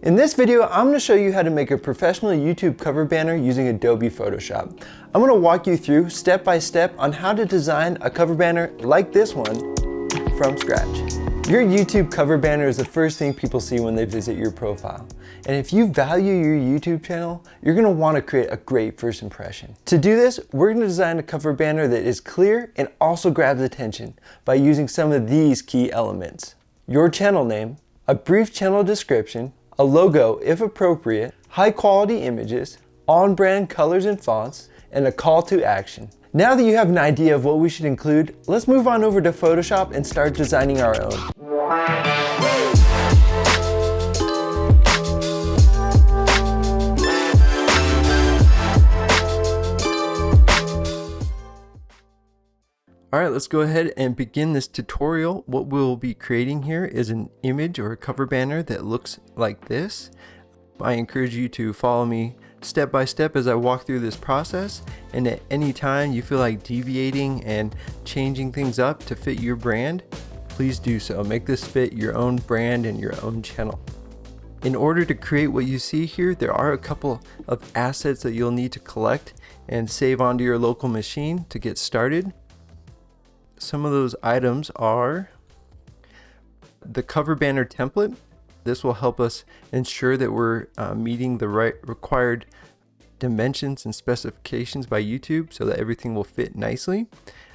In this video, I'm going to show you how to make a professional YouTube cover banner using Adobe Photoshop. I'm going to walk you through step by step on how to design a cover banner like this one from scratch. Your YouTube cover banner is the first thing people see when they visit your profile. And if you value your YouTube channel, you're going to want to create a great first impression. To do this, we're going to design a cover banner that is clear and also grabs attention by using some of these key elements: your channel name, a brief channel description, a logo if appropriate, high quality images, on-brand colors and fonts, and a call to action. Now that you have an idea of what we should include, let's move on over to Photoshop and start designing our own. Alright, let's go ahead and begin this tutorial. What we'll be creating here is an image or a cover banner that looks like this. I encourage you to follow me step by step as I walk through this process, and at any time you feel like deviating and changing things up to fit your brand, please do so. Make this fit your own brand and your own channel. In order to create what you see here, there are a couple of assets that you'll need to collect and save onto your local machine to get started. Some of those items are the cover banner template. This will help us ensure that we're meeting the required dimensions and specifications by YouTube so that everything will fit nicely.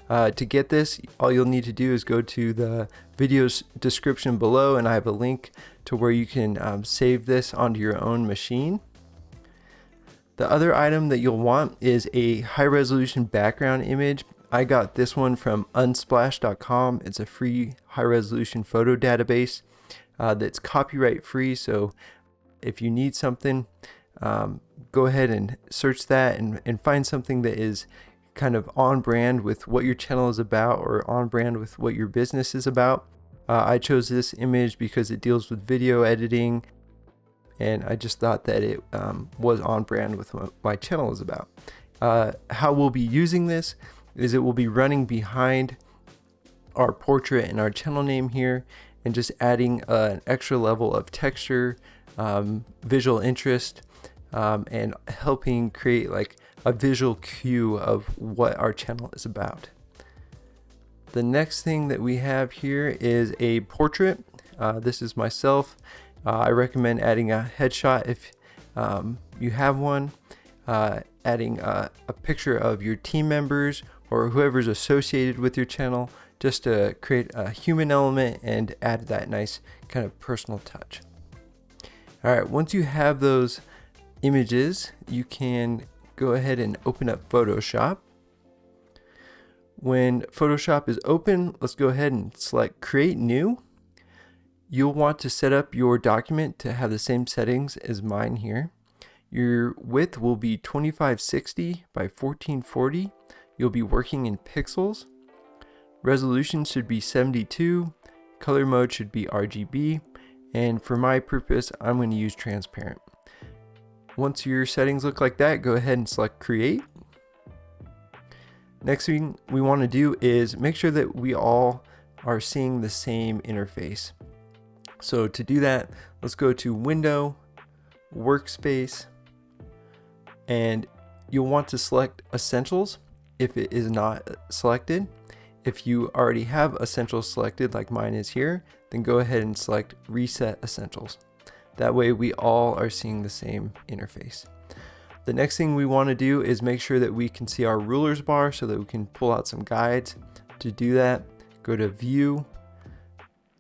To get this, all you'll need to do is go to the video's description below, and I have a link to where you can save this onto your own machine. The other item that you'll want is a high resolution background image. I got this one from unsplash.com. It's a free high resolution photo database that's copyright free. So if you need something, go ahead and search that and find something that is kind of on brand with what your channel is about or on brand with what your business is about. I chose this image because it deals with video editing, and I just thought that it was on brand with what my channel is about. How we'll be using this is it will be running behind our portrait and our channel name here, and just adding an extra level of texture, visual interest, and helping create like a visual cue of what our channel is about. The next thing that we have here is a portrait. This is myself. I recommend adding a headshot if you have one, adding a picture of your team members or whoever's associated with your channel, just to create a human element and add that nice kind of personal touch. All right, once you have those images, you can go ahead and open up Photoshop. When Photoshop is open, let's go ahead and select Create New. You'll want to set up your document to have the same settings as mine here. Your width will be 2560 by 1440. You'll be working in pixels. Resolution should be 72. Color mode should be RGB. And for my purpose, I'm going to use transparent. Once your settings look like that, go ahead and select Create. Next thing we want to do is make sure that we all are seeing the same interface. So to do that, let's go to Window, Workspace, and you'll want to select Essentials if it is not selected. If you already have Essentials selected like mine is here, then go ahead and select Reset Essentials. That way we all are seeing the same interface. The next thing we want to do is make sure that we can see our rulers bar so that we can pull out some guides. To do that, go to View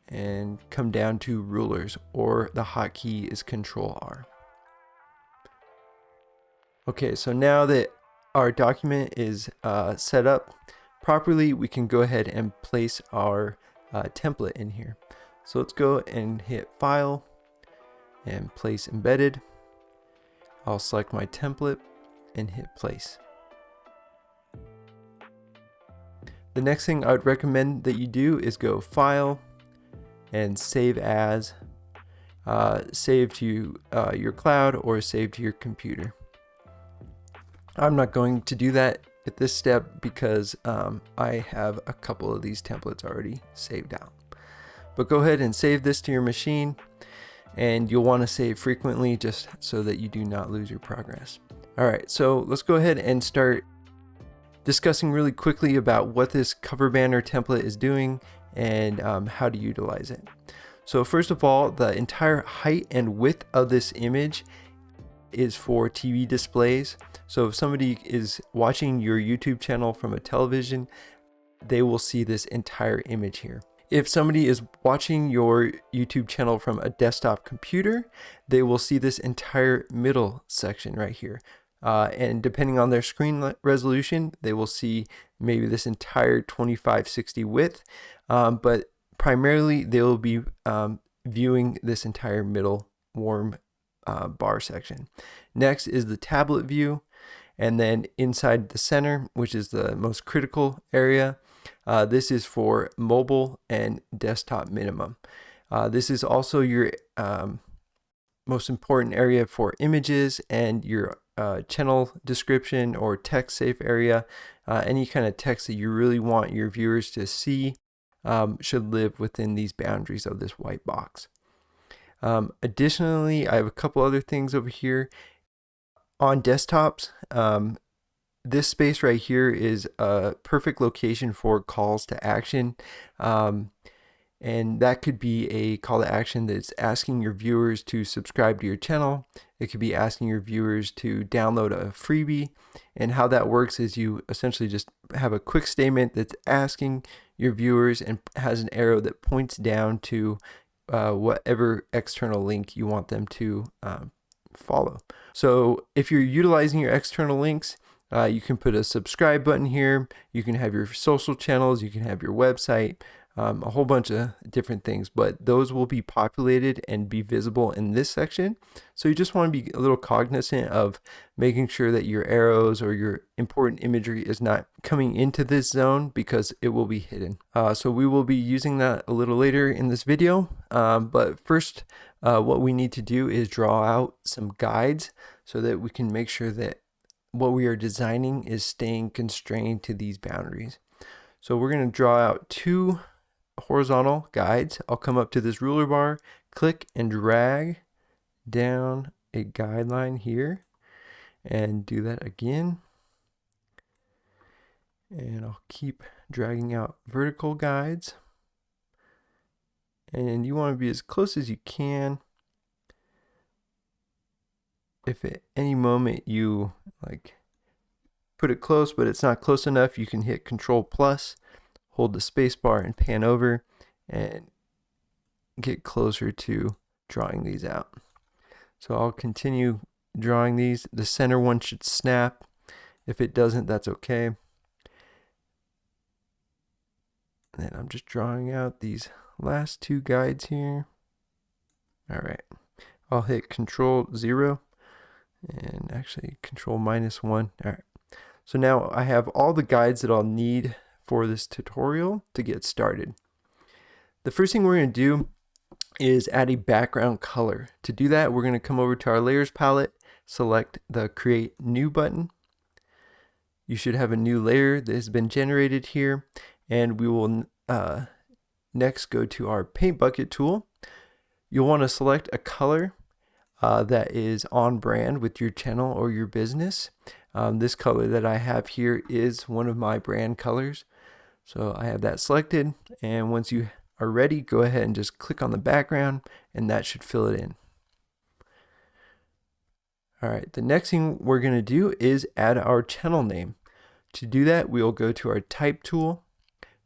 and come down to Rulers, or the hotkey is Control R. Okay, so now that our document is set up properly, we can go ahead and place our template in here. So let's go and hit File and Place Embedded. I'll select my template and hit Place. The next thing I would recommend that you do is go File and Save As, save to your cloud or save to your computer. I'm not going to do that at this step because I have a couple of these templates already saved out. But go ahead and save this to your machine, and you'll want to save frequently just so that you do not lose your progress. Alright, so let's go ahead and start discussing really quickly about what this cover banner template is doing and how to utilize it. So first of all, the entire height and width of this image is for TV displays. So if somebody is watching your YouTube channel from a television, they will see this entire image here. If somebody is watching your YouTube channel from a desktop computer, they will see this entire middle section right here. And depending on their screen resolution, they will see maybe this entire 2560 width, but primarily they will be viewing this entire middle warm bar section. Next is the tablet view, and then inside the center, which is the most critical area, this is for mobile and desktop minimum. This is also your most important area for images and your channel description or text safe area. Any kind of text that you really want your viewers to see should live within these boundaries of this white box. Additionally, I have a couple other things over here. On desktops, this space right here is a perfect location for calls to action. And that could be a call to action that's asking your viewers to subscribe to your channel. It could be asking your viewers to download a freebie. And how that works is you essentially just have a quick statement that's asking your viewers and has an arrow that points down to whatever external link you want them to follow. So if you're utilizing your external links, you can put a subscribe button here. You can have your social channels. You can have your website. A whole bunch of different things, but those will be populated and be visible in this section. So you just want to be a little cognizant of making sure that your arrows or your important imagery is not coming into this zone because it will be hidden. So we will be using that a little later in this video. But first, what we need to do is draw out some guides so that we can make sure that what we are designing is staying constrained to these boundaries. So we're going to draw out two horizontal guides. I'll come up to this ruler bar, click and drag down a guideline here, and do that again. And I'll keep dragging out vertical guides. And you want to be as close as you can. If at any moment you put it close but it's not close enough, you can hit Control plus, hold the space bar and pan over and get closer to drawing these out. So I'll continue drawing these. The center one should snap. If it doesn't, that's okay. And I'm just drawing out these last two guides here. All right, I'll hit Control 0 and actually Control -1. All right, so now I have all the guides that I'll need for this tutorial to get started. The first thing we're going to do is add a background color. To do that, we're going to come over to our layers palette, select the create new button. You should have a new layer that has been generated here, and we will next go to our paint bucket tool. You'll want to select a color that is on brand with your channel or your business. This color that I have here is one of my brand colors. So I have that selected, and once you are ready, go ahead and just click on the background and that should fill it in. Alright, the next thing we're going to do is add our channel name. To do that, we'll go to our type tool.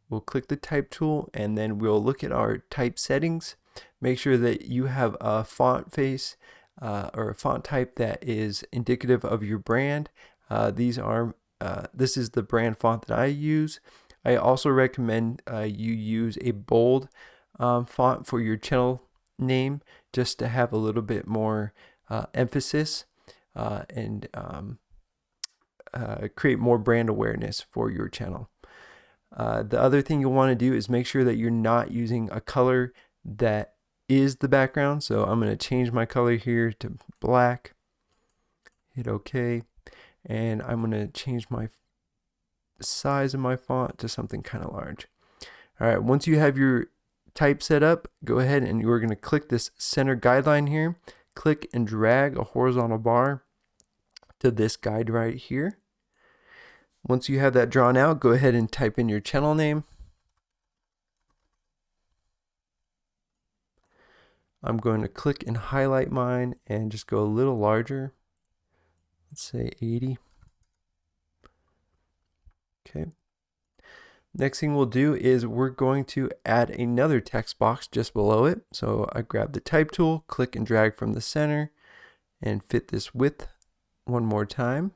We'll click the type tool and then we'll look at our type settings. Make sure that you have a font face or a font type that is indicative of your brand. This is the brand font that I use. I also recommend you use a bold font for your channel name just to have a little bit more emphasis and create more brand awareness for your channel. The other thing you'll want to do is make sure that you're not using a color that is the background. So I'm going to change my color here to black, hit OK, and I'm going to change my size of my font to something kind of large. All right, once you have your type set up, go ahead and you're going to click this center guideline here, click and drag a horizontal bar to this guide right here. Once you have that drawn out, go ahead and type in your channel name. I'm going to click and highlight mine and just go a little larger. Let's say 80. Okay. Next thing we'll do is we're going to add another text box just below it. So I grab the type tool, click and drag from the center, and fit this width one more time.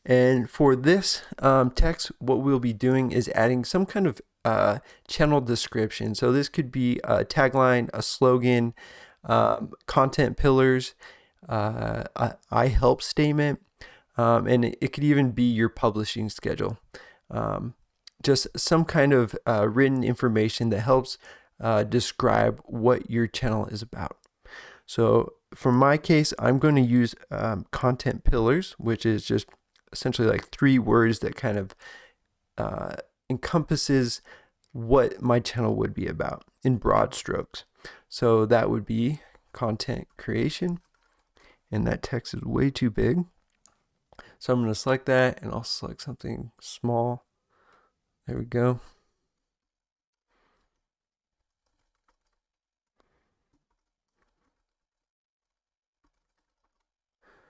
And for this text, what we'll be doing is adding some kind of channel description. So this could be a tagline, a slogan, content pillars, I help statement, and it could even be your publishing schedule. Just some kind of written information that helps describe what your channel is about. So for my case, I'm going to use content pillars, which is just essentially like 3 words that kind of encompasses what my channel would be about in broad strokes. So that would be content creation, and that text is way too big. So I'm going to select that, and I'll select something small. There we go.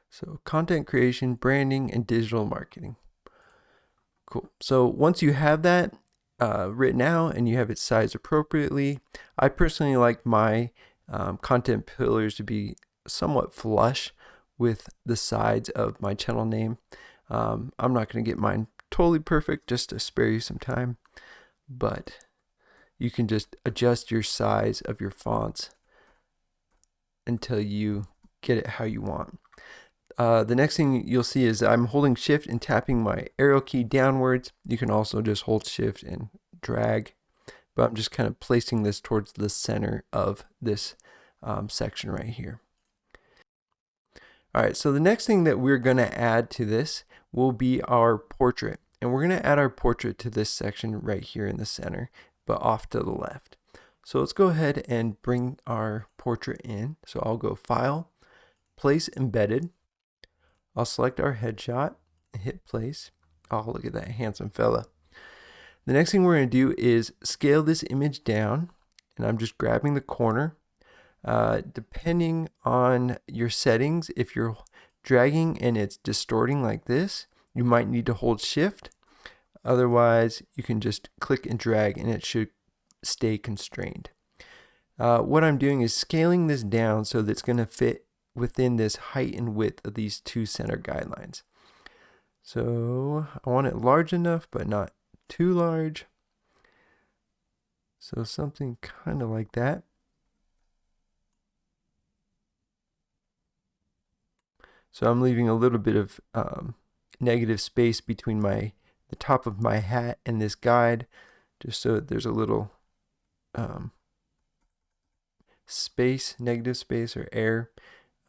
So content creation, branding, and digital marketing. Cool. So once you have that written out and you have it sized appropriately, I personally like my content pillars to be somewhat flush with the sides of my channel name. I'm not going to get mine totally perfect just to spare you some time, but you can just adjust your size of your fonts until you get it how you want. The next thing you'll see is I'm holding shift and tapping my arrow key downwards. You can also just hold shift and drag, but I'm just kind of placing this towards the center of this section right here. All right, so the next thing that we're going to add to this will be our portrait. And we're going to add our portrait to this section right here in the center, but off to the left. So let's go ahead and bring our portrait in. So I'll go File, Place Embedded. I'll select our headshot and hit place. Oh, look at that handsome fella. The next thing we're going to do is scale this image down, and I'm just grabbing the corner. Depending on your settings, if you're dragging and it's distorting like this, you might need to hold shift. Otherwise, you can just click and drag and it should stay constrained. What I'm doing is scaling this down so that it's going to fit within this height and width of these 2 center guidelines. So I want it large enough, but not too large. So something kind of like that. So I'm leaving a little bit of negative space between the top of my hat and this guide, just so that there's a little space, negative space or air.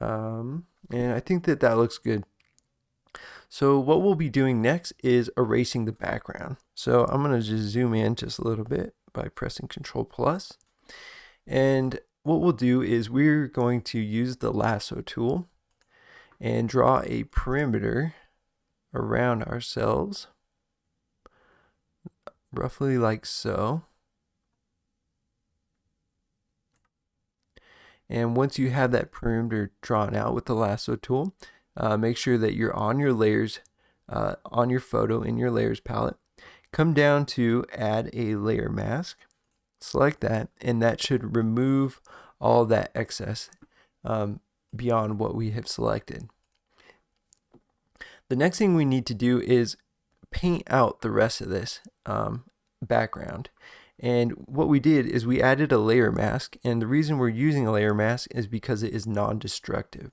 And I think that looks good. So what we'll be doing next is erasing the background. So I'm going to just zoom in just a little bit by pressing Control+. And what we'll do is we're going to use the lasso tool and draw a perimeter around ourselves, roughly like so. And once you have that perimeter drawn out with the lasso tool, make sure that you're on your layers, on your photo in your layers palette. Come down to add a layer mask, select that, and that should remove all that excess beyond what we have selected. The next thing we need to do is paint out the rest of this background. And what we did is we added a layer mask, and the reason we're using a layer mask is because it is non-destructive.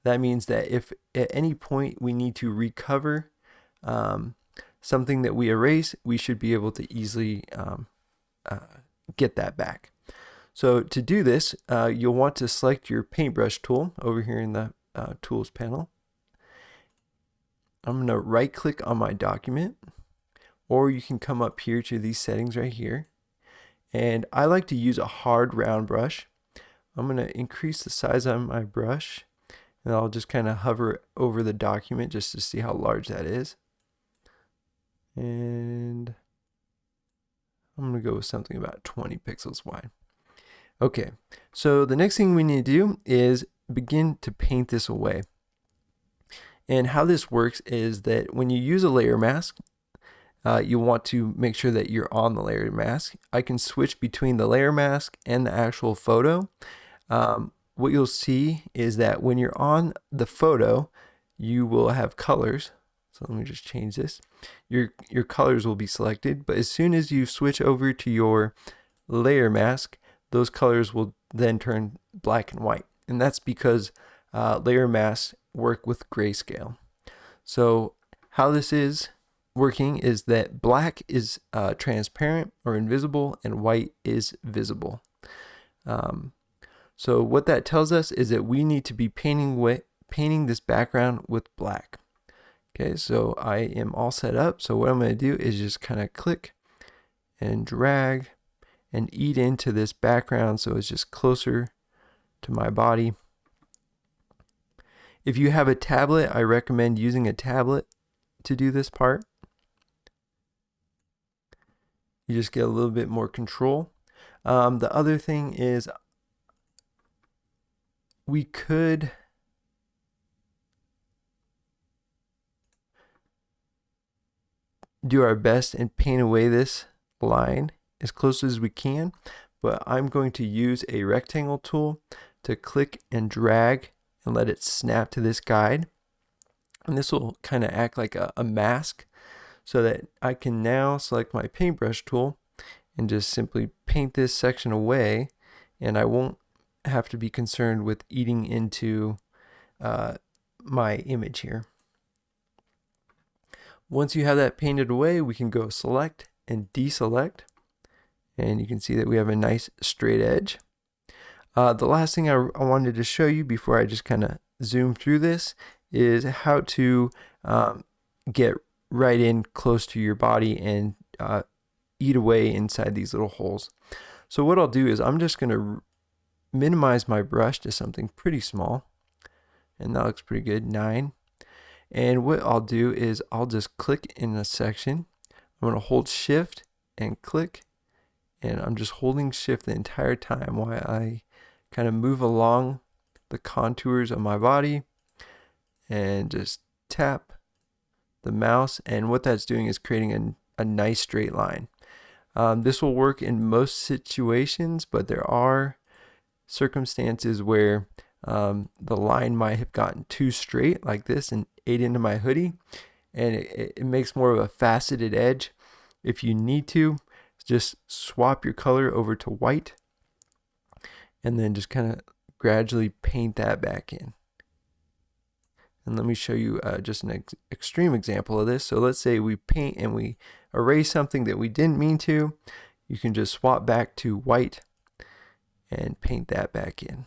That means that if at any point we need to recover something that we erase, we should be able to easily get that back. So to do this, you'll want to select your paintbrush tool over here in the tools panel. I'm going to right click on my document, or you can come up here to these settings right here, And I like to use a hard round brush. I'm going to increase the size of my brush, and I'll just kind of hover over the document just to see how large that is. And I'm going to go with something about 20 pixels wide. Okay, so the next thing we need to do is begin to paint this away. And how this works is that when you use a layer mask, you want to make sure that you're on the layer mask. I can switch between the layer mask and the actual photo. What you'll see is that when you're on the photo, you will have colors. So let me just change this. Your colors will be selected, but as soon as you switch over to your layer mask, those colors will then turn black and white. And that's because layer masks work with grayscale. So how this is working is that black is transparent or invisible and white is visible. So what that tells us is that we need to be painting this background with black. Okay, so I am all set up. So what I'm going to do is just kind of click and drag and eat into this background so it's just closer to my body. If you have a tablet, I recommend using a tablet to do this part. You just get a little bit more control. The other thing is we could do our best and paint away this line as close as we can, but I'm going to use a rectangle tool to click and drag and let it snap to this guide. And this will kind of act like a mask so that I can now select my paintbrush tool and just simply paint this section away, and I won't have to be concerned with eating into my image here. Once you have that painted away, we can go select and deselect, and you can see that we have a nice straight edge. The last thing I wanted to show you before I just kind of zoom through this is how to get right in close to your body and eat away inside these little holes. So what I'll do is I'm just going to minimize my brush to something pretty small, and that looks pretty good, 9. And what I'll do is I'll just click in a section. I'm going to hold shift and click, and I'm just holding shift the entire time while I kind of move along the contours of my body and just tap the mouse, and what that's doing is creating a nice straight line. This will work in most situations, but there are circumstances where the line might have gotten too straight like this and ate into my hoodie, and it makes more of a faceted edge. If you need to, just swap your color over to white and then just kind of gradually paint that back in. And let me show you just an extreme example of this. So let's say we paint and we erase something that we didn't mean to. You can just swap back to white and paint that back in.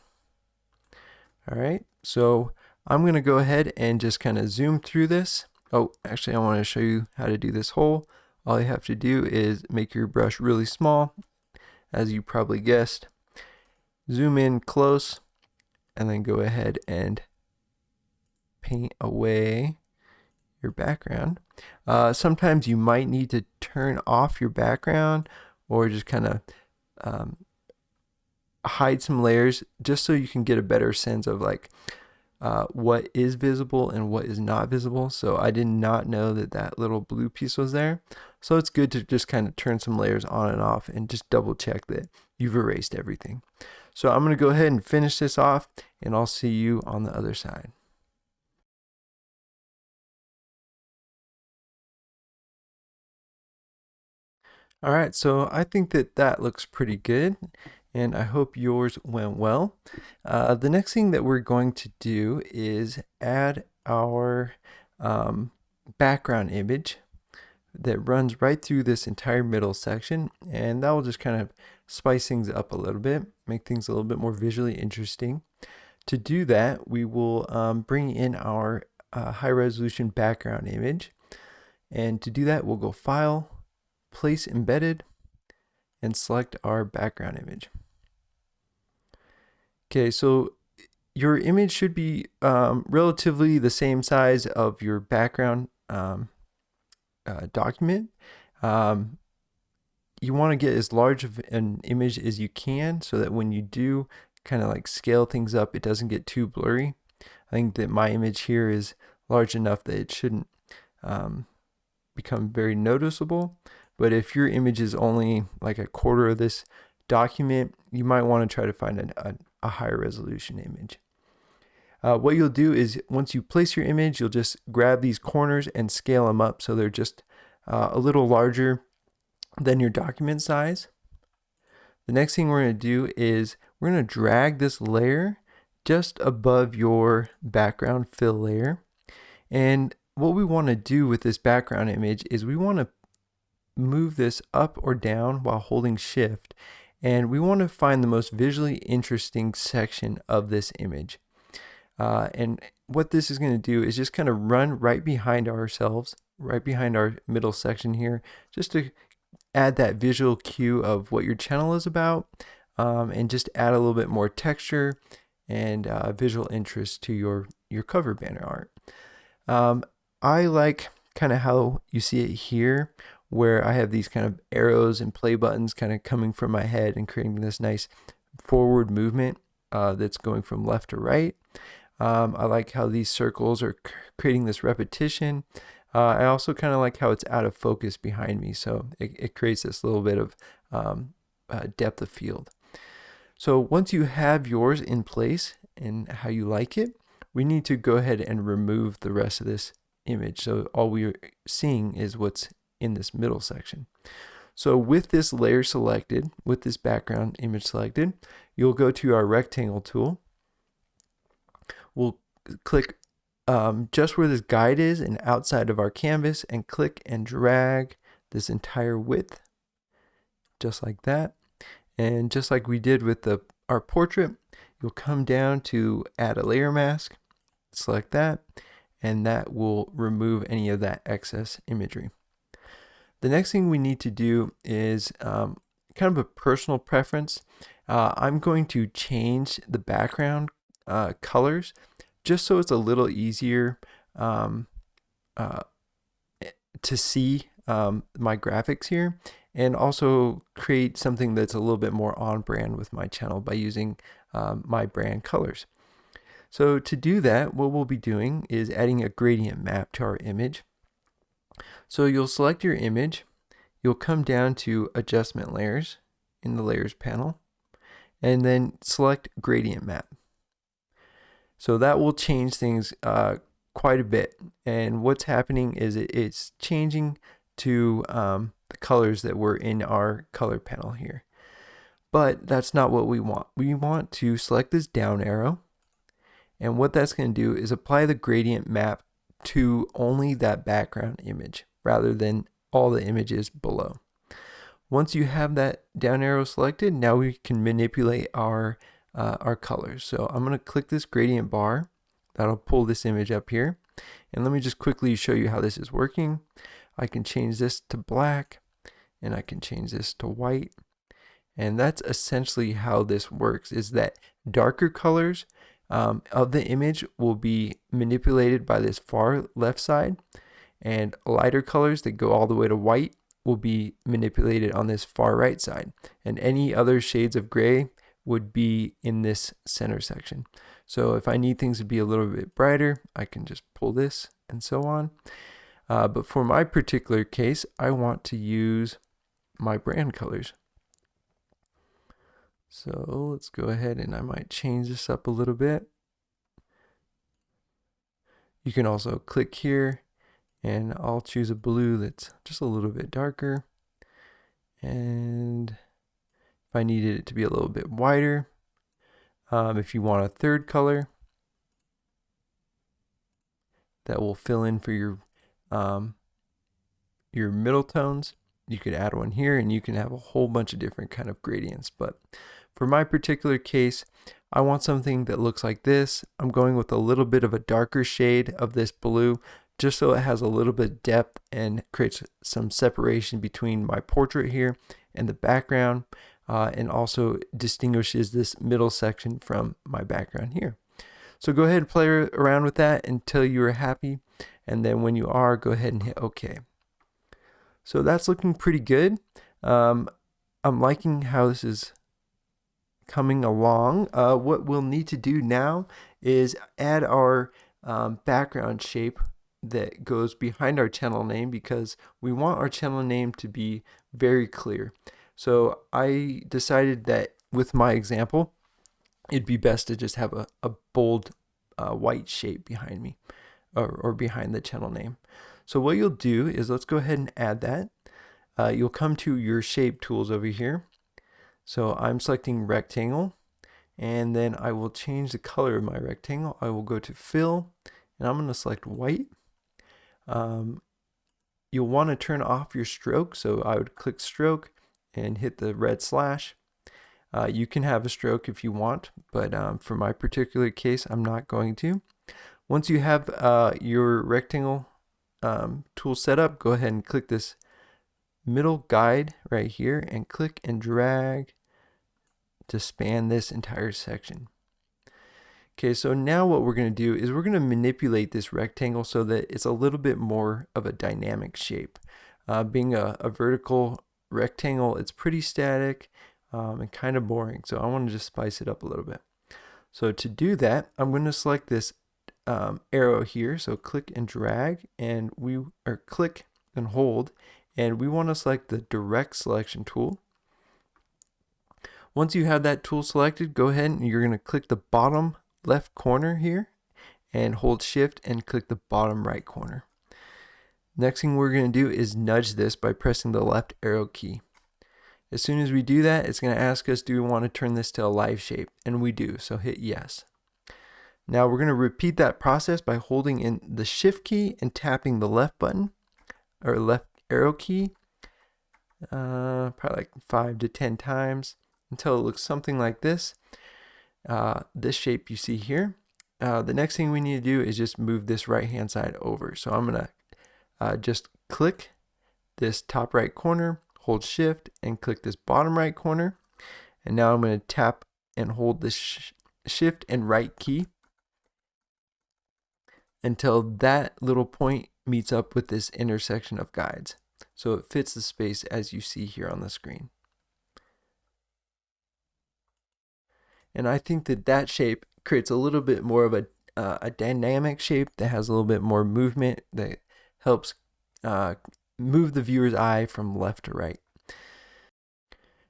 All right, so I'm going to go ahead and just kind of zoom through this. Oh, actually, I want to show you how to do this hole. All you have to do is make your brush really small, as you probably guessed. Zoom in close, and then go ahead and paint away your background. Sometimes you might need to turn off your background or just kind of hide some layers just so you can get a better sense of like what is visible and what is not visible. So I did not know that that little blue piece was there. So it's good to just kind of turn some layers on and off and just double check that you've erased everything. So I'm going to go ahead and finish this off, and I'll see you on the other side. All right, so I think that that looks pretty good, and I hope yours went well. The next thing that we're going to do is add our background image that runs right through this entire middle section, and that will just kind of spice things up a little bit, make things a little bit more visually interesting. To do that, we will bring in our high resolution background image, and to do that we'll go File, Place Embedded, and select our background image. Okay, so your image should be relatively the same size of your background document. You want to get as large of an image as you can so that when you do kind of like scale things up, it doesn't get too blurry. I think that my image here is large enough that it shouldn't become very noticeable. But if your image is only like a quarter of this document, you might want to try to find a higher resolution image. What you'll do is once you place your image, you'll just grab these corners and scale them up so they're just a little larger than your document size. The next thing we're going to do is we're going to drag this layer just above your background fill layer. And what we want to do with this background image is we want to move this up or down while holding shift, and we want to find the most visually interesting section of this image. And what this is going to do is just kind of run right behind ourselves, right behind our middle section here, just to add that visual cue of what your channel is about, and just add a little bit more texture and visual interest to your cover banner art. I like kind of how you see it here, where I have these kind of arrows and play buttons kind of coming from my head and creating this nice forward movement that's going from left to right. I like how these circles are creating this repetition. I also kind of like how it's out of focus behind me, so it creates this little bit of depth of field. So once you have yours in place and how you like it, we need to go ahead and remove the rest of this image. So all we're seeing is what's in this middle section. So with this layer selected, with this background image selected, you'll go to our rectangle tool. We'll click just where this guide is and outside of our canvas, and click and drag this entire width just like that. And just like we did with our portrait, you'll come down to add a layer mask, select that, and that will remove any of that excess imagery. The next thing we need to do is kind of a personal preference. I'm going to change the background colors just so it's a little easier to see my graphics here, and also create something that's a little bit more on brand with my channel by using my brand colors. So to do that, what we'll be doing is adding a gradient map to our image. So you'll select your image, you'll come down to adjustment layers in the layers panel, and then select gradient map. So that will change things quite a bit, and what's happening is it's changing to the colors that were in our color panel here. But that's not what we want. We want to select this down arrow, and what that's going to do is apply the gradient map to only that background image rather than all the images below. Once you have that down arrow selected, now we can manipulate our colors. So I'm going to click this gradient bar. That'll pull this image up here. And let me just quickly show you how this is working. I can change this to black, and I can change this to white. And that's essentially how this works, is that darker colors of the image will be manipulated by this far left side, and lighter colors that go all the way to white will be manipulated on this far right side. And any other shades of gray would be in this center section. So if I need things to be a little bit brighter, I can just pull this and so on. But for my particular case, I want to use my brand colors. So let's go ahead, and I might change this up a little bit. You can also click here, and I'll choose a blue that's just a little bit darker. And if I needed it to be a little bit wider, if you want a third color that will fill in for your middle tones, you could add one here, and you can have a whole bunch of different kind of gradients. But for my particular case, I want something that looks like this. I'm going with a little bit of a darker shade of this blue just so it has a little bit of depth and creates some separation between my portrait here and the background, and also distinguishes this middle section from my background here. So go ahead and play around with that until you are happy, and then when you are, go ahead and hit OK. So that's looking pretty good. I'm liking how this is coming along. What we'll need to do now is add our background shape that goes behind our channel name, because we want our channel name to be very clear. So I decided that with my example, it'd be best to just have a bold white shape behind me, or behind the channel name. So what you'll do is, let's go ahead and add that. You'll come to your shape tools over here. So I'm selecting rectangle, and then I will change the color of my rectangle. I will go to fill, and I'm going to select white. You'll want to turn off your stroke, so I would click stroke and hit the red slash. You can have a stroke if you want, but for my particular case, I'm not going to. Once you have your rectangle tool set up, go ahead and click this middle guide right here and click and drag to span this entire section. Okay, so now what we're going to do is we're going to manipulate this rectangle so that it's a little bit more of a dynamic shape. Being a vertical rectangle, it's pretty static and kind of boring, so I want to just spice it up a little bit. So to do that, I'm going to select this arrow here, so click and drag, and click and hold, and we want to select the direct selection tool. Once you have that tool selected, go ahead and you're going to click the bottom left corner here and hold shift and click the bottom right corner. Next thing we're going to do is nudge this by pressing the left arrow key. As soon as we do that, it's going to ask us, do we want to turn this to a live shape? And we do, so hit yes. Now we're going to repeat that process by holding in the shift key and tapping the left button, or left arrow key, probably like 5 to 10 times until it looks something like this. This shape you see here. The next thing we need to do is just move this right hand side over. So I'm going to just click this top right corner, hold shift, and click this bottom right corner. And now I'm going to tap and hold this shift and right key until that little point meets up with this intersection of guides. So it fits the space as you see here on the screen. And I think that that shape creates a little bit more of a dynamic shape that has a little bit more movement, that helps move the viewer's eye from left to right.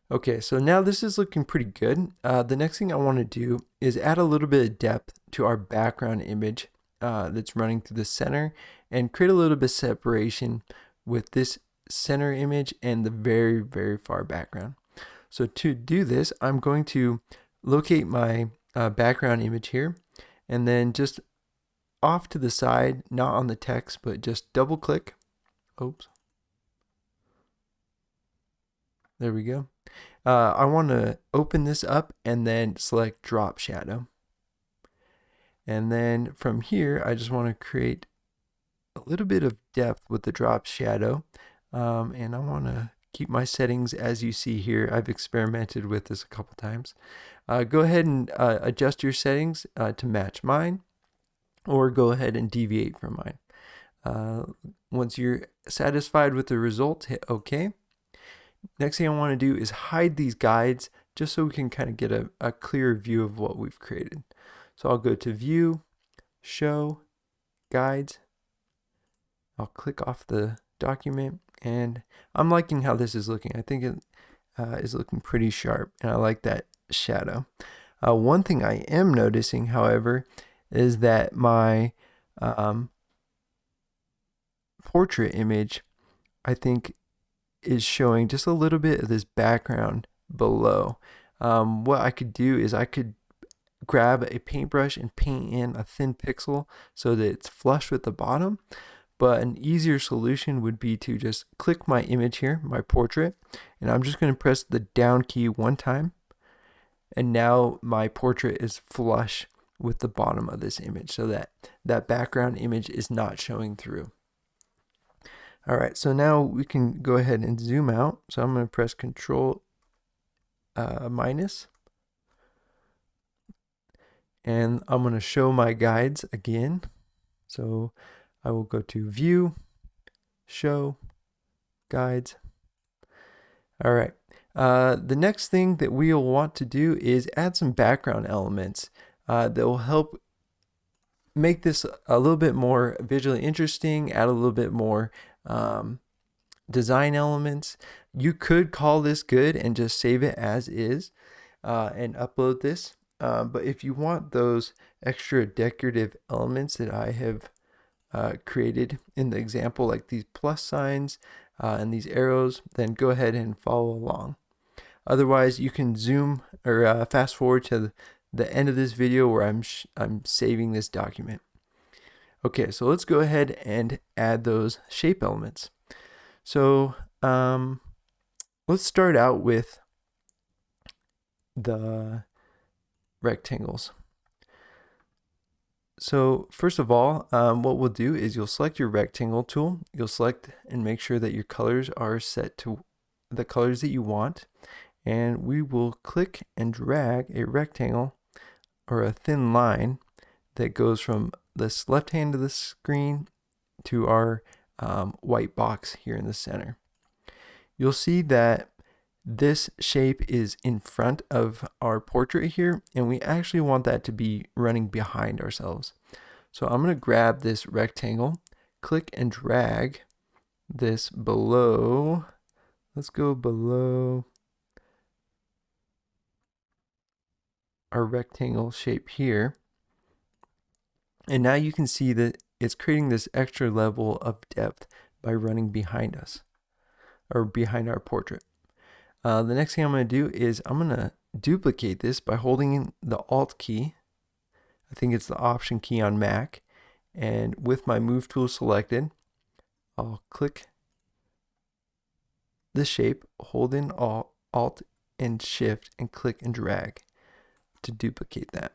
Okay, so now this is looking pretty good. The next thing I want to do is add a little bit of depth to our background image that's running through the center, and create a little bit of separation with this center image and the very, very far background. So to do this, I'm going to locate my background image here, and then just off to the side, not on the text, but just double click. Oops. There we go. I want to open this up and then select drop shadow. And then from here, I just want to create a little bit of depth with the drop shadow. And I want to keep my settings as you see here. I've experimented with this a couple times. Go ahead and adjust your settings to match mine, or go ahead and deviate from mine. Once you're satisfied with the result, hit OK. Next thing I want to do is hide these guides just so we can kind of get a clear view of what we've created. So I'll go to View, Show, Guides. I'll click off the document, and I'm liking how this is looking. I think it is looking pretty sharp, and I like that shadow. One thing I am noticing, however, is that my portrait image, I think, is showing just a little bit of this background below. What I could do is I could grab a paintbrush and paint in a thin pixel so that it's flush with the bottom. But an easier solution would be to just click my image here, my portrait, and I'm just going to press the down key one time. And now my portrait is flush with the bottom of this image so that that background image is not showing through. All right, so now we can go ahead and zoom out. So I'm going to press Control minus. And I'm going to show my guides again. So I will go to View, Show, Guides. All right. The next thing that we'll want to do is add some background elements that will help make this a little bit more visually interesting, add a little bit more design elements. You could call this good and just save it as is and upload this. But if you want those extra decorative elements that I have created in the example, like these plus signs and these arrows, then go ahead and follow along. Otherwise, you can zoom or fast forward to the end of this video where I'm saving this document. Okay, so let's go ahead and add those shape elements. So let's start out with the rectangles. So first of all, what we'll do is you'll select your rectangle tool. You'll select and make sure that your colors are set to the colors that you want. And we will click and drag a rectangle or a thin line that goes from this left hand of the screen to our white box here in the center. You'll see that this shape is in front of our portrait here, and we actually want that to be running behind ourselves. So I'm going to grab this rectangle, click and drag this below. Let's go below our rectangle shape here. And now you can see that it's creating this extra level of depth by running behind us or behind our portrait. The next thing I'm going to do is I'm going to duplicate this by holding the Alt key. I think it's the Option key on Mac. And with my Move tool selected, I'll click the shape, hold in Alt and Shift, and click and drag to duplicate that.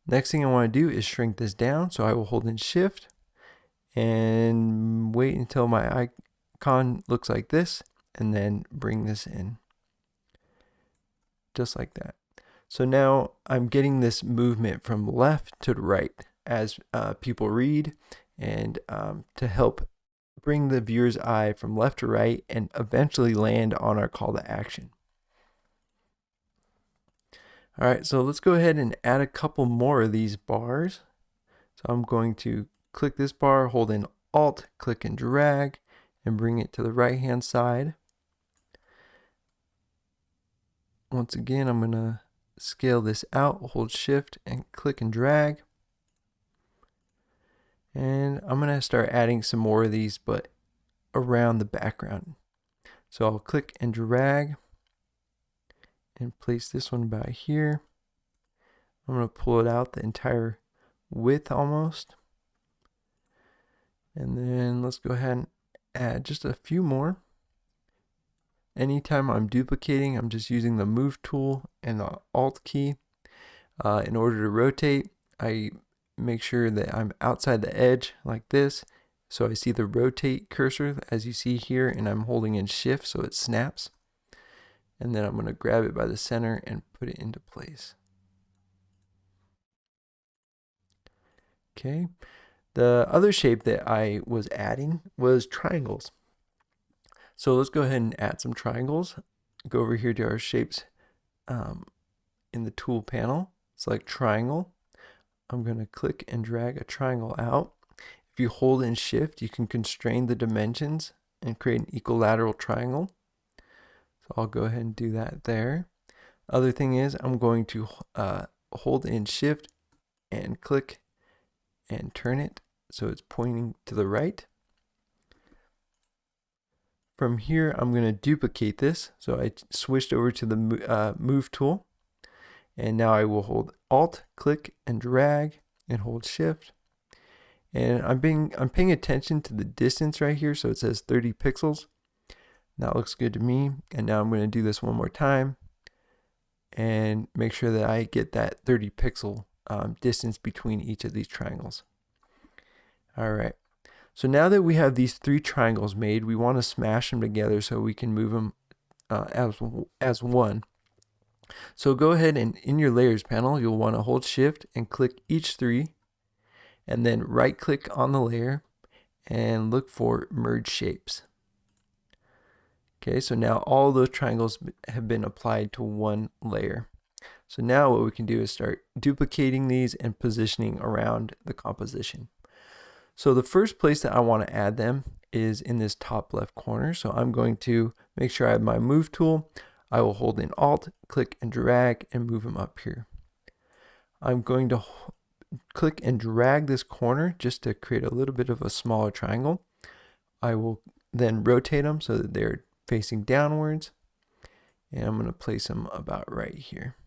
Next thing I want to do is shrink this down. So I will hold in Shift and wait until my icon looks like this, and then bring this in. Just like that. So now I'm getting this movement from left to right as people read, and to help bring the viewer's eye from left to right and eventually land on our call to action. All right, so let's go ahead and add a couple more of these bars. So I'm going to click this bar, hold in Alt, click and drag, and bring it to the right hand side. Once again, I'm going to scale this out, hold Shift and click and drag. And I'm going to start adding some more of these, but around the background. So I'll click and drag and place this one by here. I'm going to pull it out the entire width almost. And then let's go ahead and add just a few more. Anytime I'm duplicating, I'm just using the Move tool and the Alt key. In order to rotate, I make sure that I'm outside the edge like this. So I see the rotate cursor as you see here, and I'm holding in Shift so it snaps. And then I'm going to grab it by the center and put it into place. Okay. The other shape that I was adding was triangles. So let's go ahead and add some triangles. Go over here to our shapes in the tool panel, select triangle. I'm going to click and drag a triangle out. If you hold in Shift, you can constrain the dimensions and create an equilateral triangle. So I'll go ahead and do that there. Other thing is I'm going to hold in Shift and click and turn it so it's pointing to the right. From here, I'm going to duplicate this. So I switched over to the Move tool. And now I will hold Alt, click, and drag, and hold Shift. And I'm paying attention to the distance right here. So it says 30 pixels. That looks good to me. And now I'm going to do this one more time and make sure that I get that 30 pixel distance between each of these triangles. All right. So now that we have these 3 triangles made, we want to smash them together so we can move them as one. So go ahead and in your layers panel, you'll want to hold shift and click each 3, and then right click on the layer and look for merge shapes. Okay, so now all those triangles have been applied to one layer. So now what we can do is start duplicating these and positioning around the composition. So the first place that I want to add them is in this top left corner. So I'm going to make sure I have my move tool. I will hold in Alt, click and drag and move them up here. I'm going to click and drag this corner just to create a little bit of a smaller triangle. I will then rotate them so that they're facing downwards. And I'm going to place them about right here.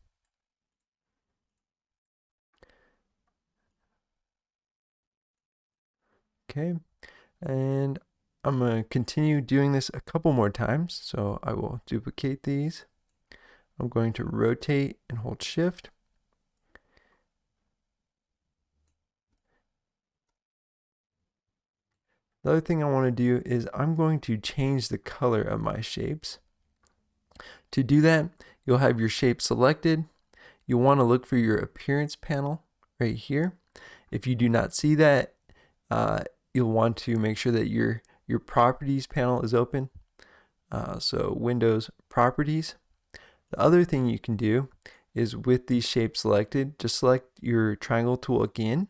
Okay, and I'm going to continue doing this a couple more times. So I will duplicate these. I'm going to rotate and hold shift. The other thing I want to do is I'm going to change the color of my shapes. To do that, you'll have your shape selected. You'll want to look for your appearance panel right here. If you do not see that, you'll want to make sure that your properties panel is open. So Windows Properties. The other thing you can do is with these shapes selected, just select your triangle tool again,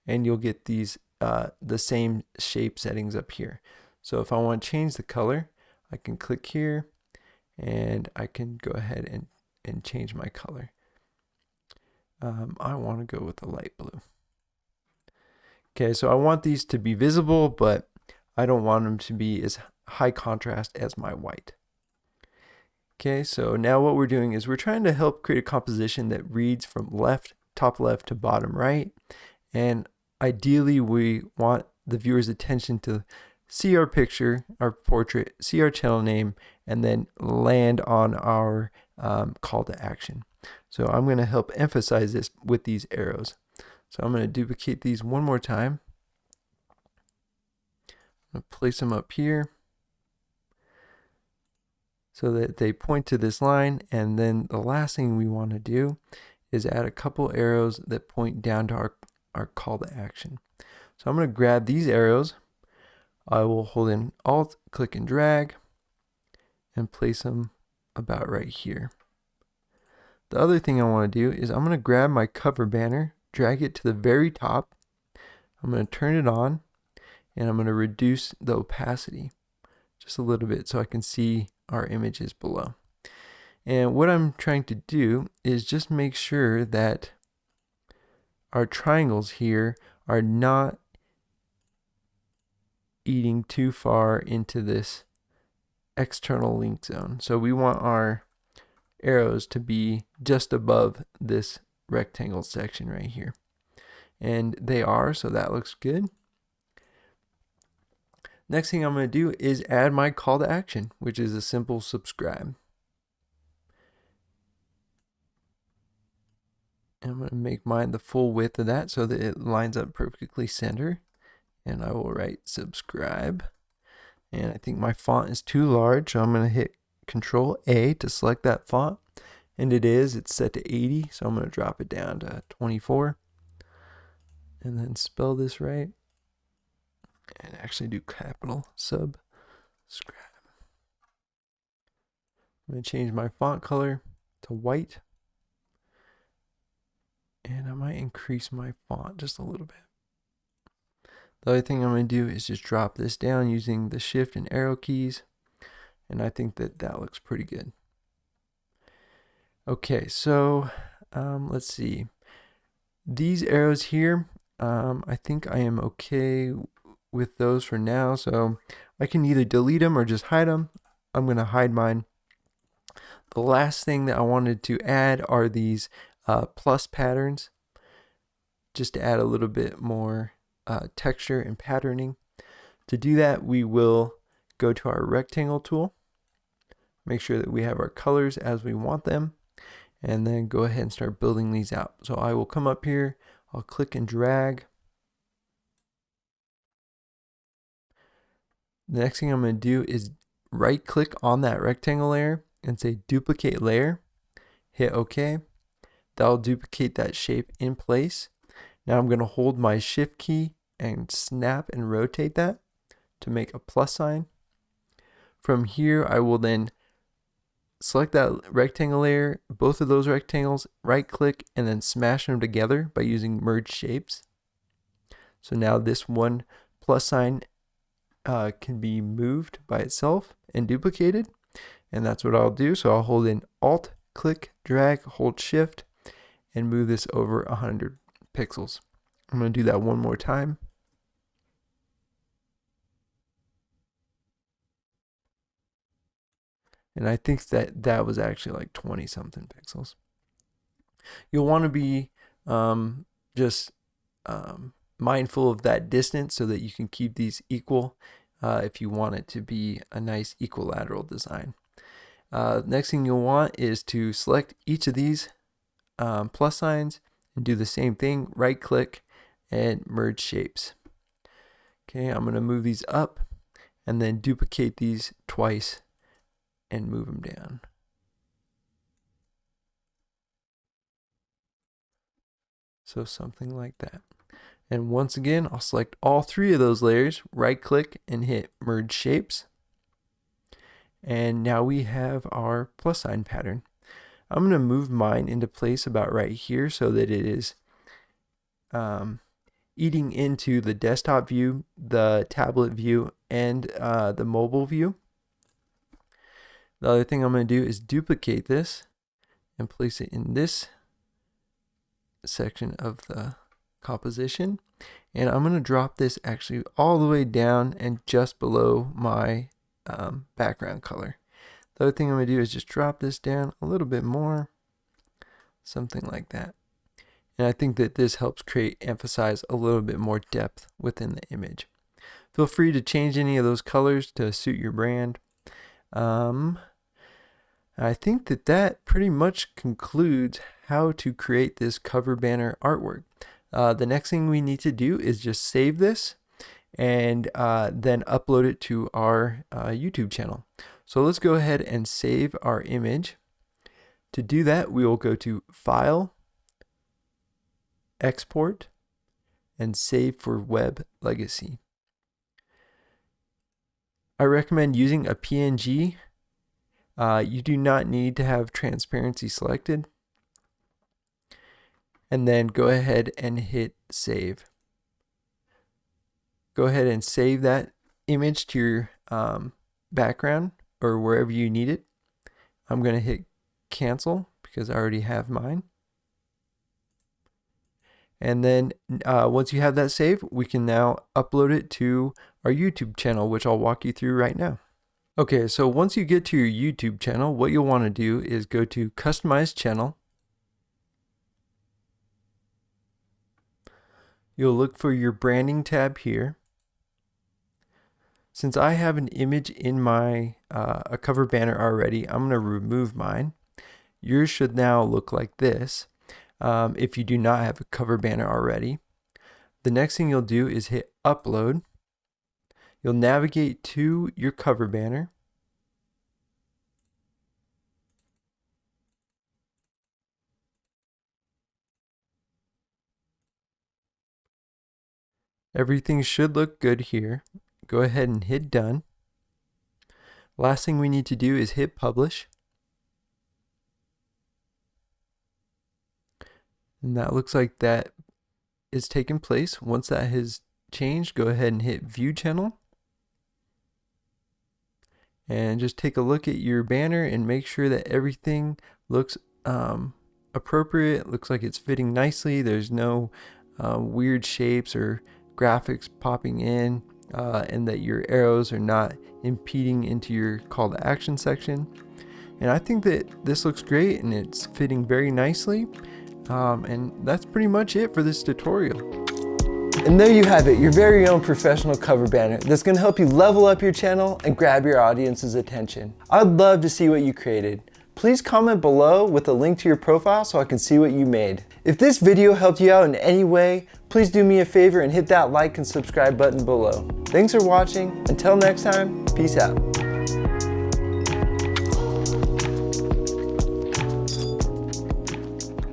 and you'll get these the same shape settings up here. So if I want to change the color, I can click here and I can go ahead and change my color. I want to go with a light blue. Okay, so I want these to be visible, but I don't want them to be as high contrast as my white. Okay, so now what we're doing is we're trying to help create a composition that reads from top left to bottom right. And ideally, we want the viewer's attention to see our picture, our portrait, see our channel name, and then land on our call to action. So I'm going to help emphasize this with these arrows. So I'm going to duplicate these one more time. I'm going to place them up here so that they point to this line. And then the last thing we want to do is add a couple arrows that point down to our call to action. So I'm going to grab these arrows. I will hold in Alt, click and drag, and place them about right here. The other thing I want to do is I'm going to grab my cover banner, drag it to the very top. I'm going to turn it on, and I'm going to reduce the opacity just a little bit so I can see our images below. And what I'm trying to do is just make sure that our triangles here are not eating too far into this external link zone. So we want our arrows to be just above this rectangle section right here. And they are, so that looks good. Next thing I'm going to do is add my call to action, which is a simple subscribe. And I'm going to make mine the full width of that so that it lines up perfectly center. And I will write subscribe. And I think my font is too large, so I'm going to hit Control A to select that font. And it's set to 80, so I'm going to drop it down to 24. And then spell this right. And actually do capital subscribe. I'm going to change my font color to white. And I might increase my font just a little bit. The other thing I'm going to do is just drop this down using the shift and arrow keys. And I think that looks pretty good. Okay, so let's see. These arrows here, I think I am okay with those for now. So I can either delete them or just hide them. I'm going to hide mine. The last thing that I wanted to add are these plus patterns, just to add a little bit more texture and patterning. To do that, we will go to our rectangle tool, make sure that we have our colors as we want them, and then go ahead and start building these out. So I will come up here, I'll click and drag. The next thing I'm going to do is right click on that rectangle layer and say duplicate layer, hit OK. That'll duplicate that shape in place. Now I'm going to hold my shift key and snap and rotate that to make a plus sign. From here I will then select that rectangle layer, both of those rectangles, right click and then smash them together by using merge shapes. So now this one plus sign can be moved by itself and duplicated, and that's what I'll do. So I'll hold in Alt, click, drag, hold Shift, and move this over 100 pixels. I'm going to do that one more time. And I think that was actually like 20 something pixels. You'll want to be just mindful of that distance so that you can keep these equal if you want it to be a nice equilateral design. Next thing you'll want is to select each of these plus signs and do the same thing, right click and merge shapes. Okay, I'm going to move these up and then duplicate these twice and move them down. So something like that. And once again, I'll select all three of those layers, right click and hit merge shapes. And now we have our plus sign pattern. I'm going to move mine into place about right here so that it is eating into the desktop view, the tablet view, and the mobile view. The other thing I'm going to do is duplicate this and place it in this section of the composition. And I'm going to drop this actually all the way down and just below my background color. The other thing I'm going to do is just drop this down a little bit more, something like that. And I think that this helps emphasize a little bit more depth within the image. Feel free to change any of those colors to suit your brand. I think that pretty much concludes how to create this cover banner artwork. The next thing we need to do is just save this and then upload it to our YouTube channel. So let's go ahead and save our image. To do that, we will go to File, Export, and Save for Web Legacy. I recommend using a PNG. You do not need to have transparency selected. And then go ahead and hit save. Go ahead and save that image to your background or wherever you need it. I'm going to hit cancel because I already have mine. And then once you have that saved, we can now upload it to our YouTube channel, which I'll walk you through right now. Okay, so once you get to your YouTube channel, what you'll want to do is go to Customize Channel. You'll look for your branding tab here. Since I have an image in my a cover banner already, I'm going to remove mine. Yours should now look like this if you do not have a cover banner already. The next thing you'll do is hit Upload. You'll navigate to your cover banner. Everything should look good here. Go ahead and hit Done. Last thing we need to do is hit Publish. And that looks like that is taking place. Once that has changed, go ahead and hit View Channel. And just take a look at your banner and make sure that everything looks appropriate. Looks like it's fitting nicely. There's no weird shapes or graphics popping in, and that your arrows are not impeding into your call to action section. And I think that this looks great and it's fitting very nicely. And that's pretty much it for this tutorial. And there you have it, your very own professional cover banner that's going to help you level up your channel and grab your audience's attention. I'd love to see what you created. please comment below with a link to your profile so I can see what you made. If this video helped you out in any way, please do me a favor and hit that like and subscribe button below. Thanks for watching. Until next time, peace out.